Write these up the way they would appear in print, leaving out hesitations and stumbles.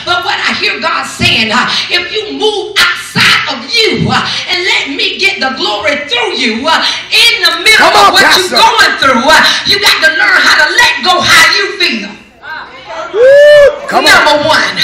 But what I hear God saying, if you move outside of you and let me get the glory through you in the middle of what you're going through, you got to learn how to let go how you feel. Number one,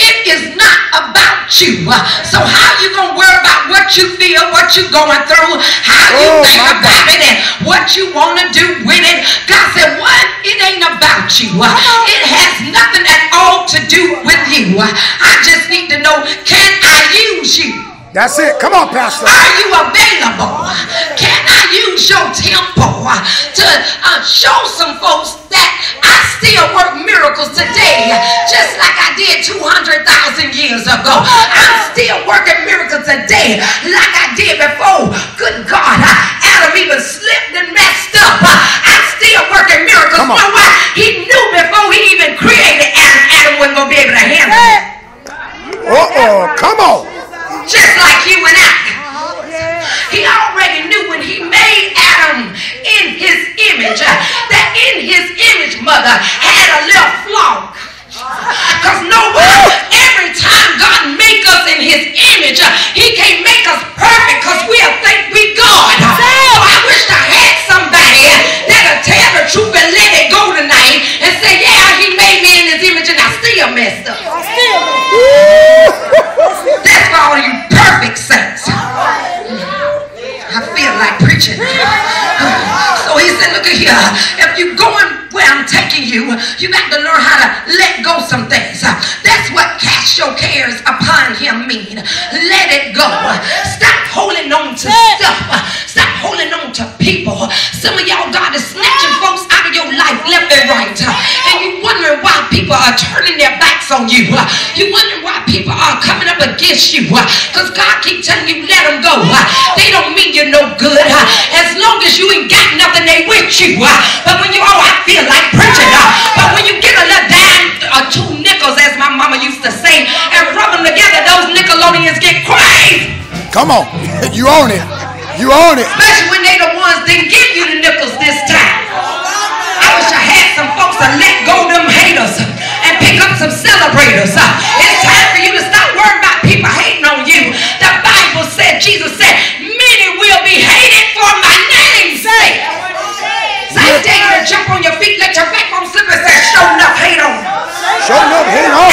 it is not about you. So how you going to worry about what you feel, what you're going through, how you think about it, and what you want to do with it? God said, what? It ain't about you. It has nothing at all to do with you. I just need to know, can I use you? That's it. Come on, Pastor. Are you available? Can I use your temple to show some folks that I still work miracles today, just like I did 200,000 years ago? I'm still working miracles today, like I did before. Good God, Adam even slipped and messed up. I'm still working miracles. You know why? He knew before he even created Adam, Adam wasn't going to be able to handle it. Come on. Just like you and I. He already knew when he made Adam in his image, that in his image, mother, had a little flaw. Because every time God make us in his image, he can't make us perfect because we'll think we God. So I wish I had somebody that'll tell the truth and let it go tonight and say, yeah, he made me in his image and I still messed up. That's for all you perfect saints. I feel like preaching. So he said, look at here. If you're going where I'm taking you, you got to learn how to let go some things. That's what cast your cares upon him mean. Let it go. Stop holding on to stuff. Stop holding on to people. Some of y'all God is snatching folks out of your life left and right. And you wondering why people are turning their backs on you. You wondering why people are coming up against you. Because God keep telling you, let them go. They don't mean you no good. As long as you ain't got nothing, they with you. But when you, I feel like preaching. But when you get a little dime or 2 nickels, as my mama used to say, and rub them together, those Nickelodeons get crazy. Come on. You own it. You own it. Especially when they the ones didn't give you the nickels this time. I wish I had some folks to let go of them haters and pick up some celebrators. It's time for you to stop worrying about people hating on you. The Bible said, Jesus said, many will be hated for my name's sake. So I dare you to jump on your feet, let your backbone slip and say, show enough hate on. Show enough hate on.